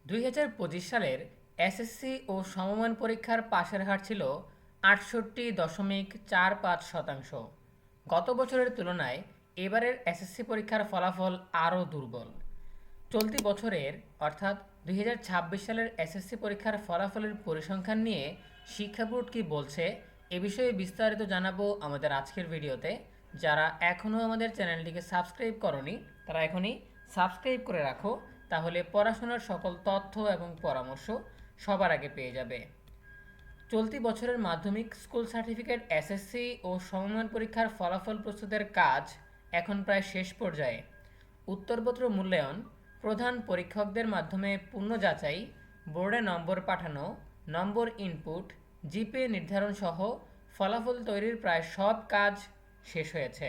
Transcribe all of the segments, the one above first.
2025 সালের এসএসসি ও সমমান পরীক্ষার পাশের হার ছিল 68.45%। গত বছরের তুলনায় এবারের এসএসসি পরীক্ষার ফলাফল আরও দুর্বল। চলতি বছরের অর্থাৎ 2026 সালের এসএসসি পরীক্ষার ফলাফলের পরিসংখ্যান নিয়ে শিক্ষা বোর্ড কী বলছে এ বিষয়ে বিস্তারিত জানাবো আমাদের আজকের ভিডিওতে। যারা এখনও আমাদের চ্যানেলটিকে সাবস্ক্রাইব করনি তারা এখনই সাবস্ক্রাইব করে রাখো, তাহলে পড়াশোনার সকল তথ্য এবং পরামর্শ সবার আগে পেয়ে যাবে। চলতি বছরের মাধ্যমিক স্কুল সার্টিফিকেট এসএসসি ও সমমান পরীক্ষার ফলাফল প্রস্তুতের কাজ এখন প্রায় শেষ পর্যায়ে। উত্তরপত্র মূল্যায়ন, প্রধান পরীক্ষকদের মাধ্যমে পূর্ণ যাচাই, বোর্ডে নম্বর পাঠানো, নম্বর ইনপুট, জিপিএ নির্ধারণ সহ ফলাফল তৈরির প্রায় সব কাজ শেষ হয়েছে।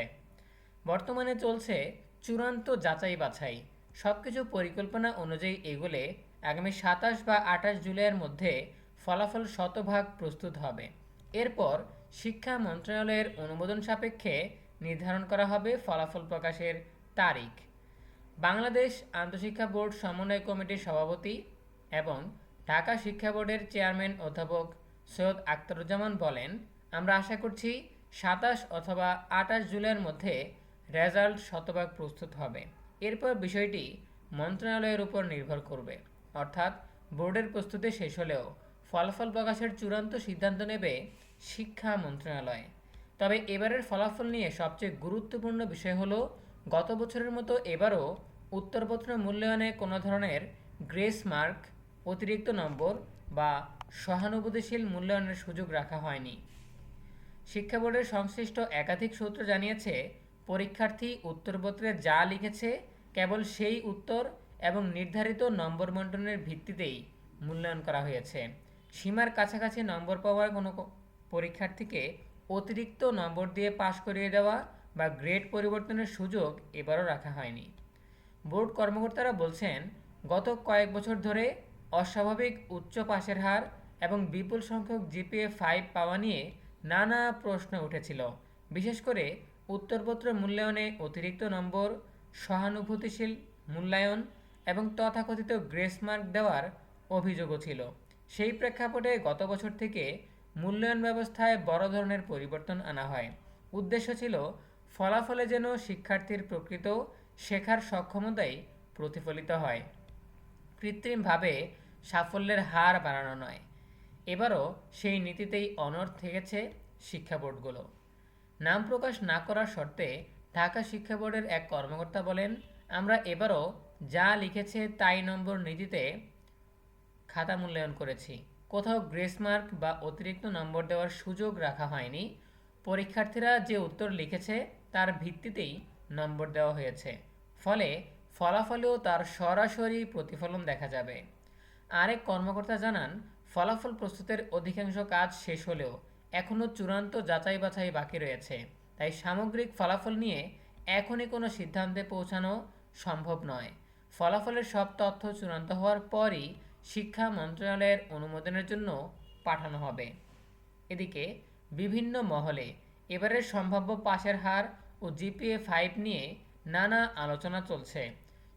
বর্তমানে চলছে চূড়ান্ত যাচাই বাছাই। সব কিছু পরিকল্পনা অনুযায়ী এগোলে আগামী 27 বা 28 জুলাইয়ের মধ্যে ফলাফল শতভাগ প্রস্তুত হবে। এরপর শিক্ষা মন্ত্রণালয়ের অনুমোদন সাপেক্ষে নির্ধারণ করা হবে ফলাফল প্রকাশের তারিখ। বাংলাদেশ আন্তঃশিক্ষা বোর্ড সমন্বয় কমিটির সভাপতি এবং ঢাকা শিক্ষা বোর্ডের চেয়ারম্যান অধ্যাপক সৈয়দ আখতারুজ্জামান বলেন, আমরা আশা করছি 27 অথবা 28 জুলাইয়ের মধ্যে রেজাল্ট শতভাগ প্রস্তুত হবে। এরপর বিষয়টি মন্ত্রণালয়ের উপর নির্ভর করবে, অর্থাৎ বোর্ডের প্রস্তুতি শেষ হলেও ফলাফল প্রকাশের চূড়ান্ত সিদ্ধান্ত নেবে শিক্ষা মন্ত্রণালয়। তবে এবারের ফলাফল নিয়ে সবচেয়ে গুরুত্বপূর্ণ বিষয় হলো গত বছরের মতো এবারও উত্তরপত্র মূল্যায়নে কোনো ধরনের গ্রেস মার্ক, অতিরিক্ত নম্বর বা সহানুভূতিশীল মূল্যায়নের সুযোগ রাখা হয়নি। শিক্ষা বোর্ডের সংশ্লিষ্ট একাধিক সূত্র জানিয়েছে, পরীক্ষার্থী উত্তরপত্রে যা লিখেছে কেবল সেই উত্তর এবং নির্ধারিত নম্বর বণ্টনের ভিত্তিতেই মূল্যায়ন করা হয়েছে। সীমার কাছাকাছি নম্বর পাওয়ার কোনো পরীক্ষার্থীকে অতিরিক্ত নম্বর দিয়ে পাশ করিয়ে দেওয়া বা গ্রেড পরিবর্তনের সুযোগ এবারও রাখা হয়নি। বোর্ড কর্মকর্তারা বলছেন, গত কয়েক বছর ধরে অস্বাভাবিক উচ্চ পাশের হার এবং বিপুল সংখ্যক জিপিএ 5 পাওয়া নিয়ে নানা প্রশ্ন উঠেছিল। বিশেষ করে উত্তরপত্র মূল্যায়নে অতিরিক্ত নম্বর, সহানুভূতিশীল মূল্যায়ন এবং তথাকথিত গ্রেস মার্ক দেওয়ার অভিযোগও ছিল। সেই প্রেক্ষাপটে গত বছর থেকে মূল্যায়ন ব্যবস্থায় বড় ধরনের পরিবর্তন আনা হয়। উদ্দেশ্য ছিল ফলাফলে যেন শিক্ষার্থীর প্রকৃত শেখার সক্ষমতাই প্রতিফলিত হয়, কৃত্রিমভাবে সাফল্যের হার বাড়ানো নয়। এবারও সেই নীতিতেই অনড় থেকেছে শিক্ষা বোর্ডগুলো। নাম প্রকাশ না করার শর্তে ঢাকা শিক্ষা বোর্ডের এক কর্মকর্তা বলেন, আমরা এবারও যা লিখেছে তাই নম্বর নীতিতে খাতা মূল্যায়ন করেছি। কোথাও গ্রেস মার্ক বা অতিরিক্ত নম্বর দেওয়ার সুযোগ রাখা হয়নি। পরীক্ষার্থীরা যে উত্তর লিখেছে তার ভিত্তিতেই নম্বর দেওয়া হয়েছে। ফলে ফলাফলেও তার সরাসরি প্রতিফলন দেখা যাবে। আরেক কর্মকর্তা জানান, ফলাফল প্রস্তুতের অধিকাংশ কাজ শেষ হলেও এখনও চূড়ান্ত যাচাই বাছাই বাকি রয়েছে। তাই সামগ্রিক ফলাফল নিয়ে এখনই কোনো সিদ্ধান্তে পৌঁছানো সম্ভব নয়। ফলাফলের সব তথ্য চূড়ান্ত হওয়ার পরই শিক্ষা মন্ত্রণালয়ের অনুমোদনের জন্য পাঠানো হবে। এদিকে বিভিন্ন মহলে এবারের সম্ভাব্য পাশের হার ও জিপিএ 5 নিয়ে নানা আলোচনা চলছে।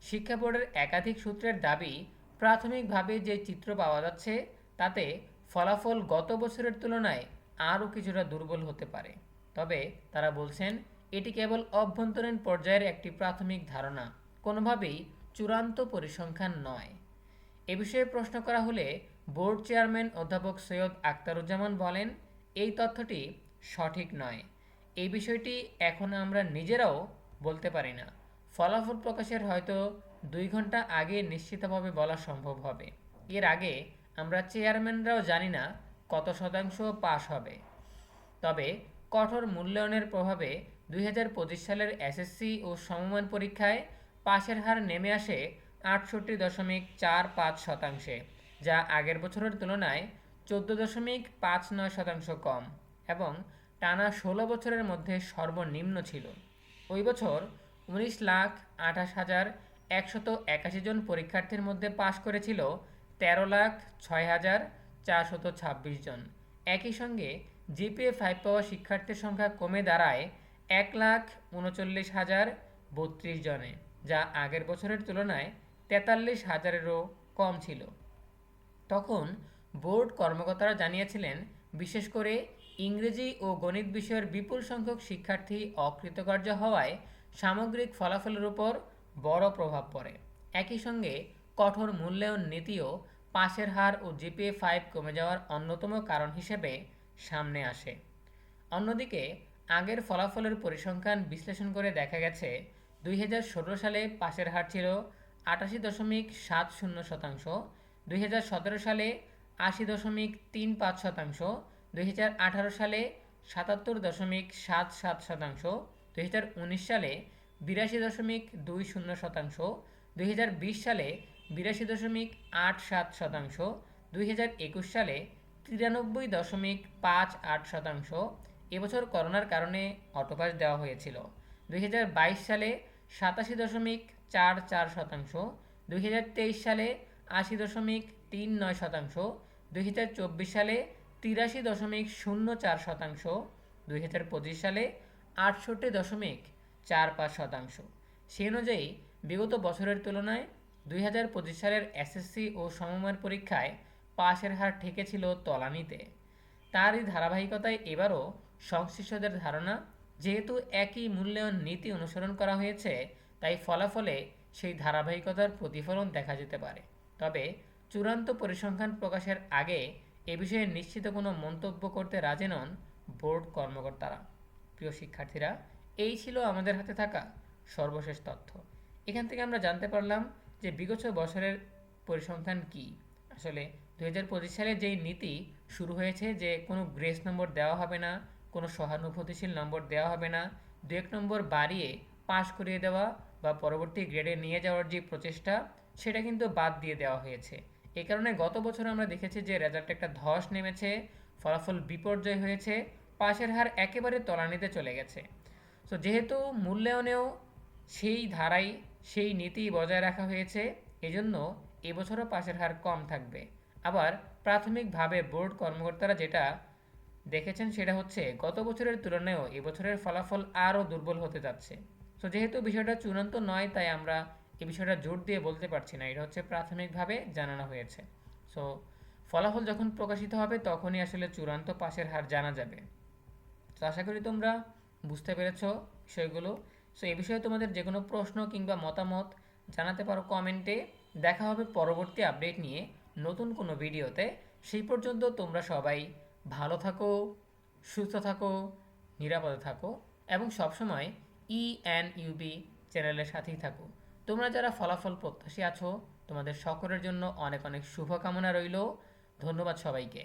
শিক্ষা বোর্ডের একাধিক সূত্রের দাবি, প্রাথমিকভাবে যে চিত্র পাওয়া যাচ্ছে তাতে ফলাফল গত বছরের তুলনায় আরও কিছুটা দুর্বল হতে পারে। তবে তারা বলছেন, এটি কেবল অভ্যন্তরীণ পর্যায়ের একটি প্রাথমিক ধারণা, কোনোভাবেই চূড়ান্ত পরিসংখ্যান নয়। এ বিষয়ে প্রশ্ন করা হলে বোর্ড চেয়ারম্যান অধ্যাপক সৈয়দ আখতারুজ্জামান বলেন, এই তথ্যটি সঠিক নয়। এই বিষয়টি এখন আমরা নিজেরাও বলতে পারি না। ফলাফল প্রকাশের হয়তো 2 ঘন্টা আগে নিশ্চিতভাবে বলা সম্ভব হবে। এর আগে আমরা চেয়ারম্যানরাও জানি না কত শতাংশ পাস হবে। তবে কঠোর মূল্যায়নের প্রভাবে 2025 সালের এসএসসি ও সমমান পরীক্ষায় পাশের হার নেমে আসে 68.45%, যা আগের বছরের তুলনায় 14.59% কম এবং টানা 16 বছরের মধ্যে সর্বনিম্ন ছিল। ওই বছর 19,28,181 জন পরীক্ষার্থীর মধ্যে পাশ করেছিল 13,06,426 জন। একই সঙ্গে জিপিএ 5 পাওয়া শিক্ষার্থীর সংখ্যা কমে দাঁড়ায় 1,39,032 জনে, যা আগের বছরের তুলনায় 43,000-এরও কম ছিল। তখন বোর্ড কর্মকর্তারা জানিয়েছিলেন, বিশেষ করে ইংরেজি ও গণিত বিষয়ের বিপুল সংখ্যক শিক্ষার্থী অকৃতকার্য হওয়ায় সামগ্রিক ফলাফলের উপর বড় প্রভাব পড়ে। একই সঙ্গে কঠোর মূল্যায়ন নীতিও পাসের হার ও জিপিএ-5 কমে যাওয়ার অন্যতম কারণ হিসেবে সামনে আসে। অন্যদিকে আগের ফলাফলের পরিসংখ্যান বিশ্লেষণ করে দেখা গেছে 2016 সালে পাসের হার ছিল 88.70%, 2017 সালে 80.35%, 2018 সালে 77.77%, 2019 সালে 82.20%, 2020 সালে 82.87%, 2021 সালে 93.58%। এবছর করোনার কারণে অটোপাস দেওয়া হয়েছিল। 2022 সালে 87.44%, 2023 সালে 80.39%, 2024 সালে 83.04%, 2025 সালে 68.45%। সে অনুযায়ী বিগত বছরের তুলনায় 2025 সালের এসএসসি ও সমমানের পরীক্ষায় পাসের হার ঠেকেছিল তলানিতে। তারই ধারাবাহিকতায় এবারও সংশ্লিষ্টদের ধারণা, যেহেতু একই মূল্যায়ন নীতি অনুসরণ করা হয়েছে, তাই ফলাফলে সেই ধারাবাহিকতার প্রতিফলন দেখা যেতে পারে। তবে চূড়ান্ত পরিসংখ্যান প্রকাশের আগে এ বিষয়ে নিশ্চিত কোনো মন্তব্য করতে রাজি নন বোর্ড কর্মকর্তারা। প্রিয় শিক্ষার্থীরা, এই ছিল আমাদের হাতে থাকা সর্বশেষ তথ্য। এখান থেকে আমরা জানতে পারলাম যে বিগত বছরের পরিসংখ্যান কি। আসলে 2025 সালে যেই নীতি শুরু হয়েছে, যে কোনো গ্রেস নম্বর দেওয়া হবে না, কোনো সহানুভূতিশীল নম্বর দেওয়া হবে না, 2-1 নম্বর বাড়িয়ে পাশ করিয়ে দেওয়া বা পরবর্তী গ্রেডে নিয়ে যাওয়ার যে প্রচেষ্টা, সেটা কিন্তু বাদ দিয়ে দেওয়া হয়েছে। এই কারণে গত বছর আমরা দেখেছি যে রেজাল্টে একটা ধস নেমেছে, ফলাফল বিপর্যয় হয়েছে, পাশের হার একেবারে তলানিতে চলে গেছে। তো যেহেতু মূল্যায়নেও সেই ধারাই, সেই নীতি বজায় রাখা হয়েছে, এজন্য এবছরও পাশের হার কম থাকবে। আবার প্রাথমিকভাবে বোর্ড কর্মকর্তারা যেটা দেখেছেন সেটা হচ্ছে গত বছরের তুলনায়ও এবছরের ফলাফল আরও দুর্বল হতে যাচ্ছে। তো যেহেতু বিষয়টা চূড়ান্ত নয়, তাই আমরা এই বিষয়টা জোর দিয়ে বলতে পারছি না, এটা হচ্ছে প্রাথমিকভাবে জানানো হয়েছে। সো ফলাফল যখন প্রকাশিত হবে তখনই আসলে চূড়ান্ত পাশের হার জানা যাবে। তো আশা করি তোমরা বুঝতে পেরেছ বিষয়গুলো। সো এই বিষয়ে তোমাদের যে কোনো প্রশ্ন কিংবা মতামত জানাতে পারো কমেন্টে। দেখা হবে পরবর্তী আপডেট নিয়ে নতুন কোনো ভিডিওতে। সেই পর্যন্ত তোমরা সবাই ভালো থাকো, সুস্থ থাকো, নিরাপদে থাকো এবং সবসময় ইএনইউবি চ্যানেলের সাথেই থাকো। তোমরা যারা ফলাফল প্রত্যাশী আছো, তোমাদের সকলের জন্য অনেক অনেক শুভকামনা রইল। ধন্যবাদ সবাইকে।